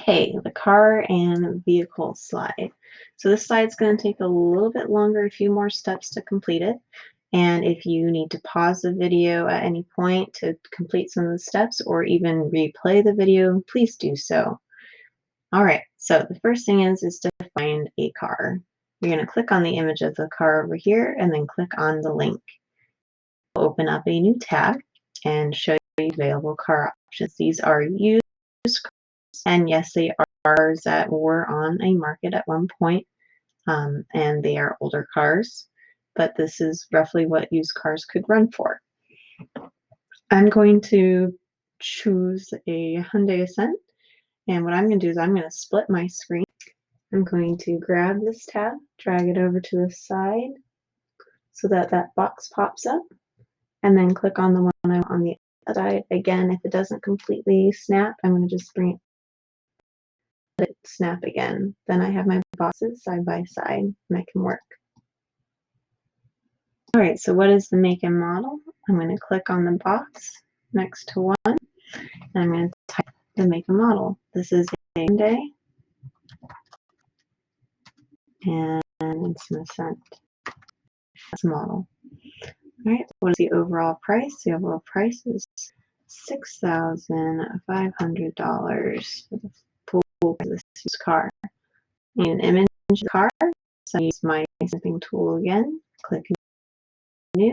Okay, the car and vehicle slide. So this slide's going to take a little bit longer, a few more steps to complete it. And if you need to pause the video at any point to complete some of the steps or even replay the video, please do so. All right, so the first thing is to find a car. You're going to click on the image of the car over here and then click on the link. Open up a new tab and show you available car options. These are used cars, and yes, they are cars that were on a market at one point, and they are older cars, but this is roughly what used cars could run for. I'm going to choose a Hyundai Accent, and what I'm going to do is I'm going to split my screen. I'm going to grab this tab, drag it over to the side so that that box pops up, and then click on the one I want on the other side. Again, if it doesn't completely snap, I'm going to just bring it, let it snap again. Then I have my boxes side by side and I can work. All right, so what is the make and model? I'm going to click on the box next to one, and I'm going to type the make and model. This is a Hyundai, and it's an Accent. That's model. All right, what is the overall price? The overall price is $6,500 for the full price of this used car. I need an image of the car, so I use my snipping tool again. Click new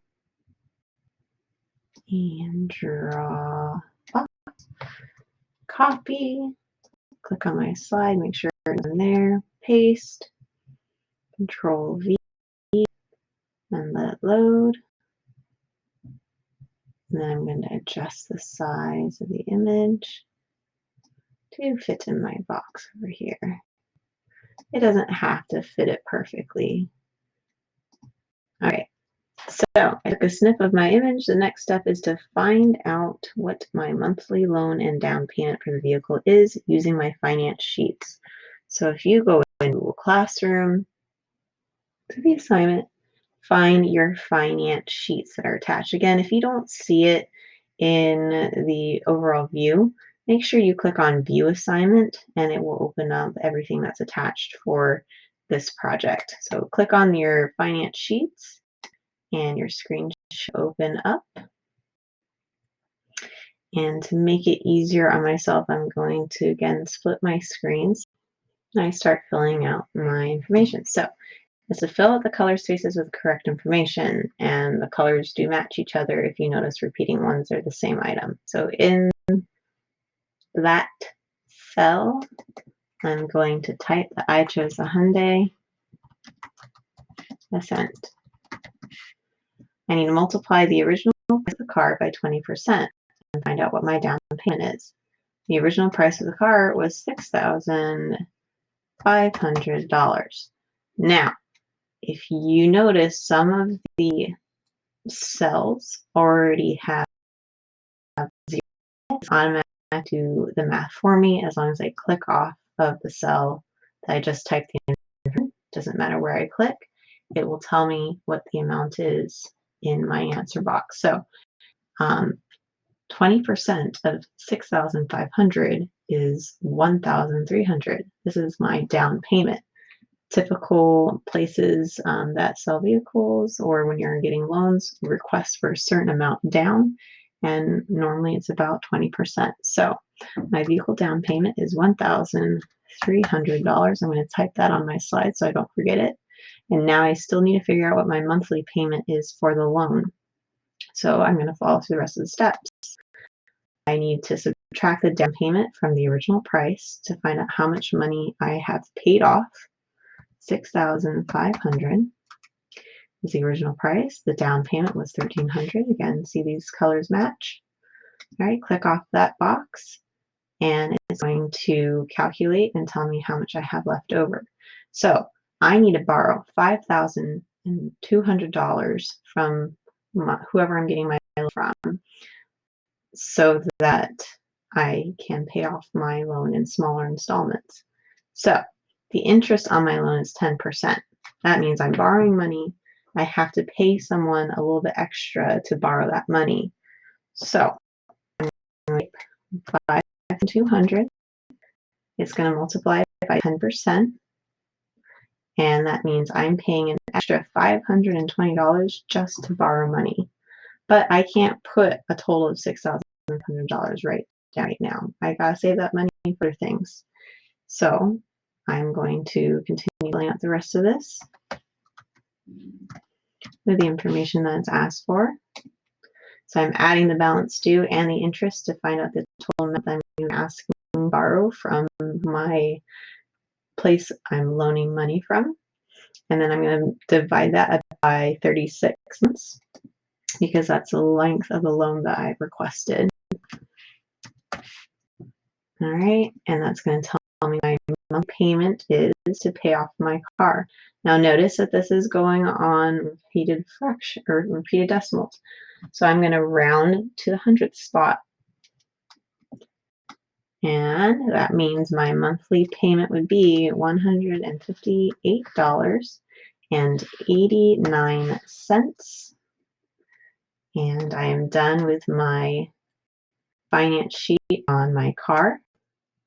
and draw box. Copy. Click on my slide, make sure it's in there. Paste. Control V and let it load. And then I'm going to adjust the size of the image to fit in my box over here. It doesn't have to fit it perfectly. All right, so I took a snip of my image. The next step is to find out what my monthly loan and down payment for the vehicle is using my finance sheets. So if you go in Google Classroom to the assignment, find your finance sheets that are attached. Again, if you don't see it in the overall view, make sure you click on View Assignment and it will open up everything that's attached for this project. So click on your finance sheets and your screen should open up. And to make it easier on myself, I'm going to again split my screens and I start filling out my information. So is to fill out the color spaces with correct information, and the colors do match each other if you notice repeating ones are the same item. So in that cell, I'm going to type that I chose the Hyundai Accent. I need to multiply the original price of the car by 20% and find out what my down payment is. The original price of the car was $6,500. Now, if you notice, some of the cells already have zero. It's automatic to do the math for me as long as I click off of the cell that I just typed in. Doesn't matter where I click, it will tell me what the amount is in my answer box. So 20% of 6,500 is 1,300. This is my down payment. Typical places that sell vehicles or when you're getting loans request for a certain amount down, and normally it's about 20%. So my vehicle down payment is $1,300. I'm going to type that on my slide so I don't forget it. And now I still need to figure out what my monthly payment is for the loan. So I'm going to follow through the rest of the steps. I need to subtract the down payment from the original price to find out how much money I have paid off. 6,500 is the original price. The down payment was 1,300. Again, see these colors match. All right, click off that box and it's going to calculate and tell me how much I have left over. So I need to borrow $5,200 from whoever I'm getting my loan from so that I can pay off my loan in smaller installments. So the interest on my loan is 10%. That means I'm borrowing money. I have to pay someone a little bit extra to borrow that money. So I'm going to 5,200 it's going to multiply by 10%, and that means I'm paying an extra $520 just to borrow money. But I can't put a total of $6,100 right now. I gotta save that money for things. So I'm going to continue filling out the rest of this with the information that it's asked for. So I'm adding the balance due and the interest to find out the total amount that I'm asking to borrow from my place I'm loaning money from. And then I'm going to divide that by 36 months because that's the length of the loan that I requested. All right, and that's going to tell me my monthly payment is to pay off my car. Now notice that this is going on repeated fraction or repeated decimals. So I'm going to round to the hundredth spot. And that means my monthly payment would be $158.89. And I am done with my finance sheet on my car.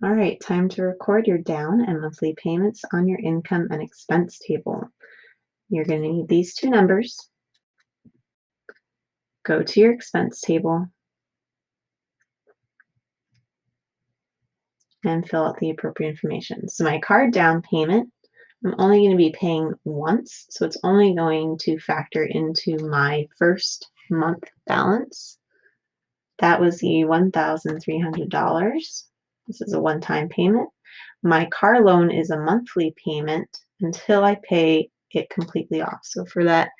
All right, time to record your down and monthly payments on your income and expense table. You're going to need these two numbers. Go to your expense table and fill out the appropriate information. So my car down payment, I'm only going to be paying once, so it's only going to factor into my first month balance. That was the $1,300. This is a one-time payment. My car loan is a monthly payment until I pay it completely off. So for that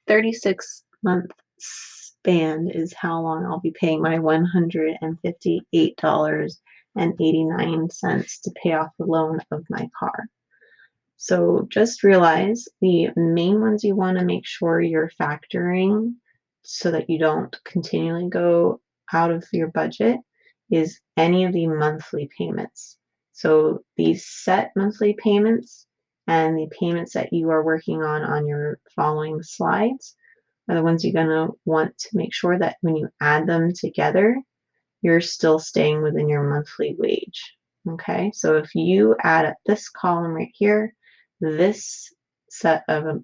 36-month span is how long I'll be paying my $158.89 to pay off the loan of my car. So just realize the main ones you want to make sure you're factoring so that you don't continually go out of your budget is any of the monthly payments. So these set monthly payments and the payments that you are working on your following slides are the ones you're going to want to make sure that when you add them together, you're still staying within your monthly wage. Okay, so if you add up this column right here, this set of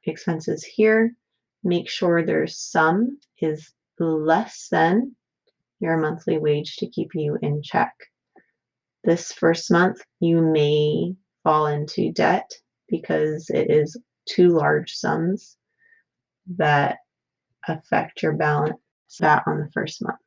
expenses here, make sure their sum is less than your monthly wage to keep you in check. This first month, you may fall into debt because it is two large sums that affect your balance that on the first month.